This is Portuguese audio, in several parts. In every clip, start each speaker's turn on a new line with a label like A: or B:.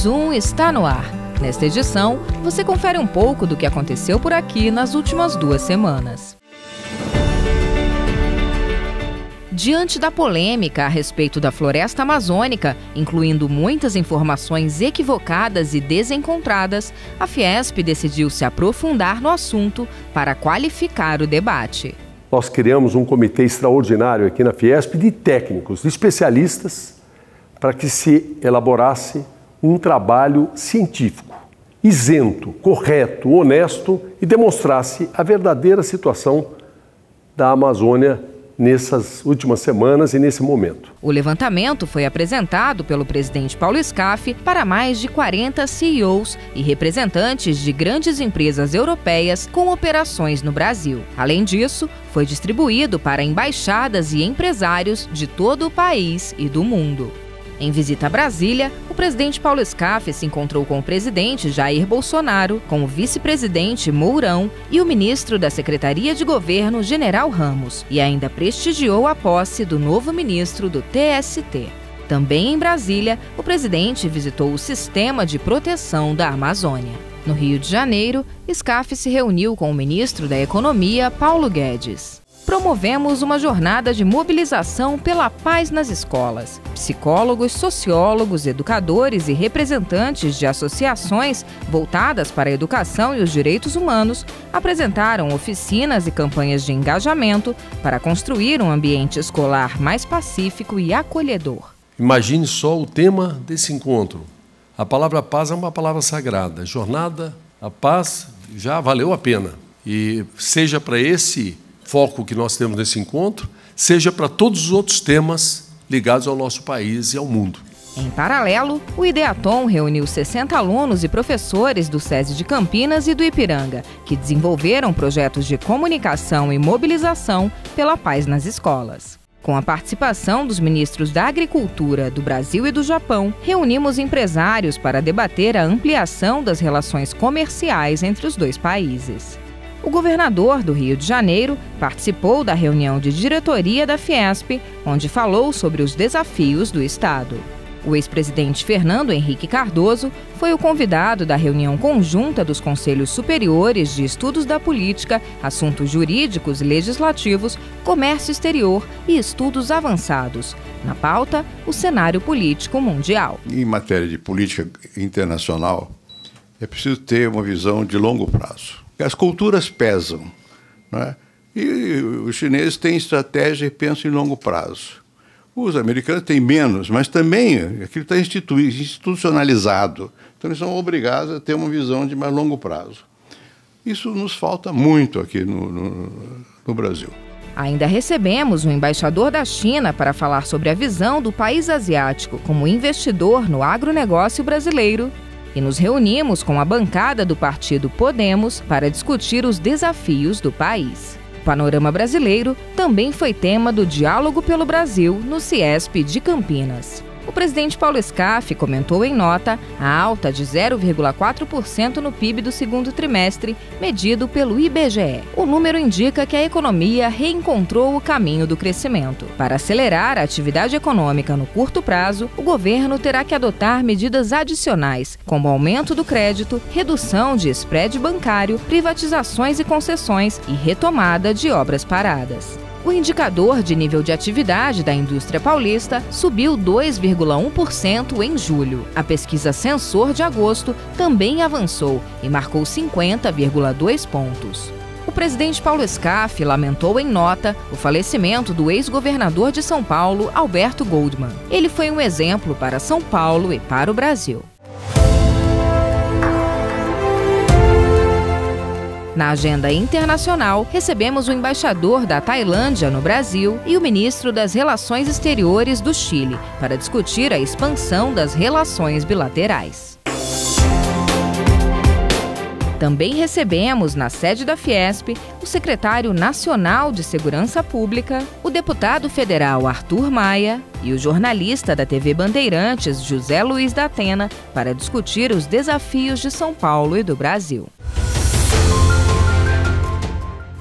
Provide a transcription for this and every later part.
A: Mais um está no ar. Nesta edição, você confere um pouco do que aconteceu por aqui nas últimas 2 semanas. Diante da polêmica a respeito da floresta amazônica, incluindo muitas informações equivocadas e desencontradas, a Fiesp decidiu se aprofundar no assunto para qualificar o debate.
B: Nós criamos um comitê extraordinário aqui na Fiesp de técnicos, de especialistas, para que se elaborasse um trabalho científico, isento, correto, honesto e demonstrasse a verdadeira situação da Amazônia nessas últimas semanas e nesse momento.
A: O levantamento foi apresentado pelo presidente Paulo Scaff para mais de 40 CEOs e representantes de grandes empresas europeias com operações no Brasil. Além disso, foi distribuído para embaixadas e empresários de todo o país e do mundo. Em visita a Brasília, o presidente Paulo Scaff se encontrou com o presidente Jair Bolsonaro, com o vice-presidente Mourão e o ministro da Secretaria de Governo, General Ramos, e ainda prestigiou a posse do novo ministro do TST. Também em Brasília, o presidente visitou o Sistema de Proteção da Amazônia. No Rio de Janeiro, Scaff se reuniu com o ministro da Economia, Paulo Guedes. Promovemos uma jornada de mobilização pela paz nas escolas. Psicólogos, sociólogos, educadores e representantes de associações voltadas para a educação e os direitos humanos apresentaram oficinas e campanhas de engajamento para construir um ambiente escolar mais pacífico e acolhedor.
B: Imagine só o tema desse encontro. A palavra paz é uma palavra sagrada. Jornada, a paz já valeu a pena. E seja para esse foco que nós temos nesse encontro, seja para todos os outros temas ligados ao nosso país e ao mundo.
A: Em paralelo, o Ideatom reuniu 60 alunos e professores do SESI de Campinas e do Ipiranga, que desenvolveram projetos de comunicação e mobilização pela paz nas escolas. Com a participação dos ministros da Agricultura do Brasil e do Japão, reunimos empresários para debater a ampliação das relações comerciais entre os dois países. O governador do Rio de Janeiro participou da reunião de diretoria da Fiesp, onde falou sobre os desafios do Estado. O ex-presidente Fernando Henrique Cardoso foi o convidado da reunião conjunta dos Conselhos Superiores de Estudos da Política, Assuntos Jurídicos e Legislativos, Comércio Exterior e Estudos Avançados. Na pauta, o cenário político mundial.
C: Em matéria de política internacional, é preciso ter uma visão de longo prazo. As culturas pesam, né? E os chineses têm estratégia e pensam em longo prazo. Os americanos têm menos, mas também aquilo está institucionalizado. Então eles são obrigados a ter uma visão de mais longo prazo. Isso nos falta muito aqui no Brasil.
A: Ainda recebemos o embaixador da China para falar sobre a visão do país asiático como investidor no agronegócio brasileiro. E nos reunimos com a bancada do partido Podemos para discutir os desafios do país. O panorama brasileiro também foi tema do Diálogo pelo Brasil no Ciesp de Campinas. O presidente Paulo Scaff comentou em nota a alta de 0,4% no PIB do segundo trimestre, medido pelo IBGE. O número indica que a economia reencontrou o caminho do crescimento. Para acelerar a atividade econômica no curto prazo, o governo terá que adotar medidas adicionais, como aumento do crédito, redução de spread bancário, privatizações e concessões e retomada de obras paradas. O indicador de nível de atividade da indústria paulista subiu 2,1% em julho. A pesquisa Sensor de agosto também avançou e marcou 50,2 pontos. O presidente Paulo Scaff lamentou em nota o falecimento do ex-governador de São Paulo, Alberto Goldman. Ele foi um exemplo para São Paulo e para o Brasil. Na agenda internacional, recebemos o embaixador da Tailândia no Brasil e o ministro das Relações Exteriores do Chile para discutir a expansão das relações bilaterais. Também recebemos, na sede da Fiesp, o secretário nacional de Segurança Pública, o deputado federal Arthur Maia e o jornalista da TV Bandeirantes, José Luiz da Atena, para discutir os desafios de São Paulo e do Brasil.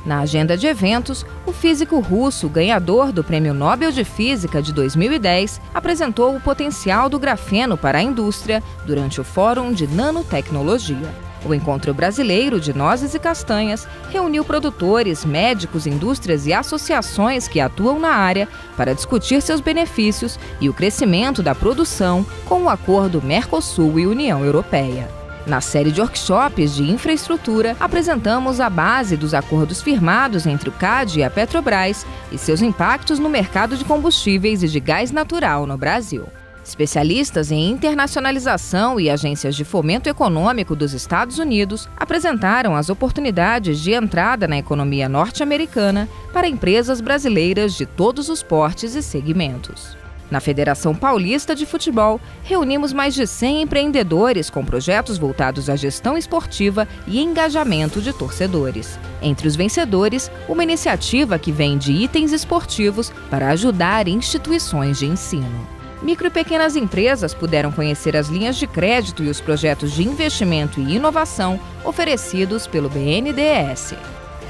A: Na agenda de eventos, o físico russo, ganhador do Prêmio Nobel de Física de 2010, apresentou o potencial do grafeno para a indústria durante o Fórum de Nanotecnologia. O Encontro Brasileiro de Nozes e Castanhas reuniu produtores, médicos, indústrias e associações que atuam na área para discutir seus benefícios e o crescimento da produção com o acordo Mercosul e União Europeia. Na série de workshops de infraestrutura, apresentamos a base dos acordos firmados entre o CAD e a Petrobras e seus impactos no mercado de combustíveis e de gás natural no Brasil. Especialistas em internacionalização e agências de fomento econômico dos Estados Unidos apresentaram as oportunidades de entrada na economia norte-americana para empresas brasileiras de todos os portes e segmentos. Na Federação Paulista de Futebol, reunimos mais de 100 empreendedores com projetos voltados à gestão esportiva e engajamento de torcedores. Entre os vencedores, uma iniciativa que vende itens esportivos para ajudar instituições de ensino. Micro e pequenas empresas puderam conhecer as linhas de crédito e os projetos de investimento e inovação oferecidos pelo BNDES.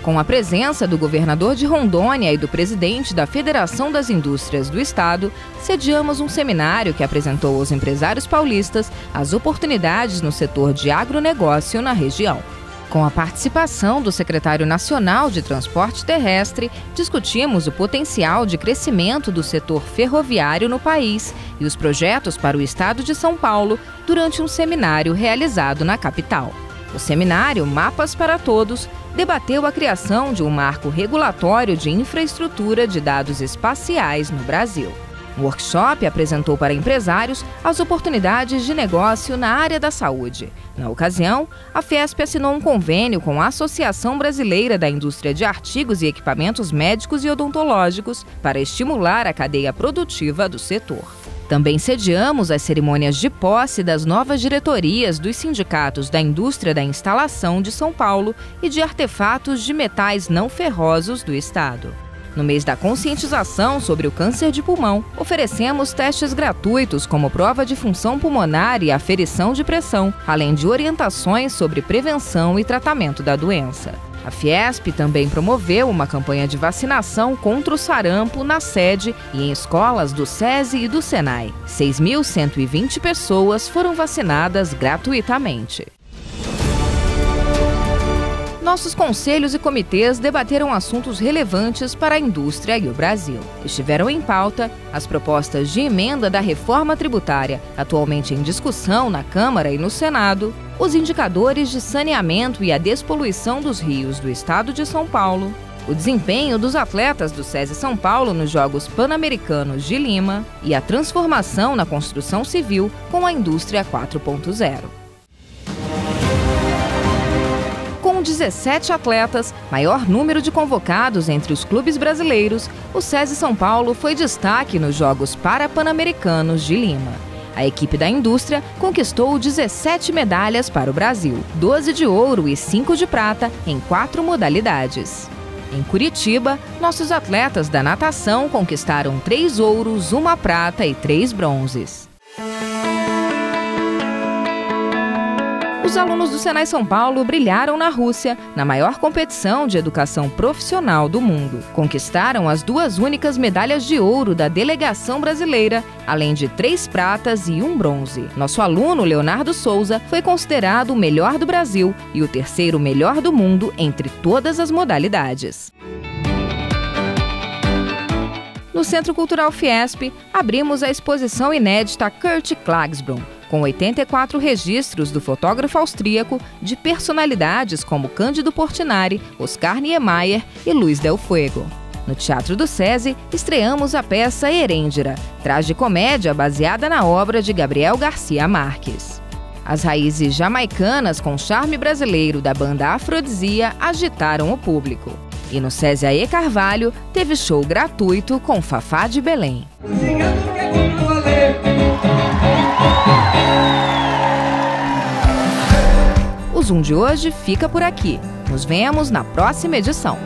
A: Com a presença do governador de Rondônia e do presidente da Federação das Indústrias do Estado, sediamos um seminário que apresentou aos empresários paulistas as oportunidades no setor de agronegócio na região. Com a participação do secretário nacional de Transporte Terrestre, discutimos o potencial de crescimento do setor ferroviário no país e os projetos para o estado de São Paulo durante um seminário realizado na capital. O seminário Mapas para Todos debateu a criação de um marco regulatório de infraestrutura de dados espaciais no Brasil. O workshop apresentou para empresários as oportunidades de negócio na área da saúde. Na ocasião, a Fiesp assinou um convênio com a Associação Brasileira da Indústria de Artigos e Equipamentos Médicos e Odontológicos para estimular a cadeia produtiva do setor. Também sediamos as cerimônias de posse das novas diretorias dos sindicatos da indústria da instalação de São Paulo e de artefatos de metais não ferrosos do estado. No mês da conscientização sobre o câncer de pulmão, oferecemos testes gratuitos como prova de função pulmonar e aferição de pressão, além de orientações sobre prevenção e tratamento da doença. A Fiesp também promoveu uma campanha de vacinação contra o sarampo na sede e em escolas do SESI e do SENAI. 6.120 pessoas foram vacinadas gratuitamente. Nossos conselhos e comitês debateram assuntos relevantes para a indústria e o Brasil. Estiveram em pauta as propostas de emenda da reforma tributária, atualmente em discussão na Câmara e no Senado, os indicadores de saneamento e a despoluição dos rios do estado de São Paulo, o desempenho dos atletas do SESI São Paulo nos Jogos Pan-Americanos de Lima e a transformação na construção civil com a indústria 4.0. Com 17 atletas, maior número de convocados entre os clubes brasileiros, o SESI São Paulo foi destaque nos Jogos Pan-Americanos de Lima. A equipe da indústria conquistou 17 medalhas para o Brasil, 12 de ouro e 5 de prata em 4 modalidades. Em Curitiba, nossos atletas da natação conquistaram 3 ouros, 1 prata e 3 bronzes. Os alunos do Senai São Paulo brilharam na Rússia, na maior competição de educação profissional do mundo. Conquistaram as 2 únicas medalhas de ouro da delegação brasileira, além de 3 pratas e 1 bronze. Nosso aluno, Leonardo Souza, foi considerado o melhor do Brasil e o 3º melhor do mundo entre todas as modalidades. No Centro Cultural Fiesp, abrimos a exposição inédita Kurt Klagsbrun, com 84 registros do fotógrafo austríaco de personalidades como Cândido Portinari, Oscar Niemeyer e Luiz Del Fuego. No Teatro do SESI, estreamos a peça Herêndira, tragicomédia baseada na obra de Gabriel Garcia Marques. As raízes jamaicanas com charme brasileiro da banda Afrodisia agitaram o público. E no SESI Aê Carvalho, teve show gratuito com Fafá de Belém. O Zoom de hoje fica por aqui. Nos vemos na próxima edição.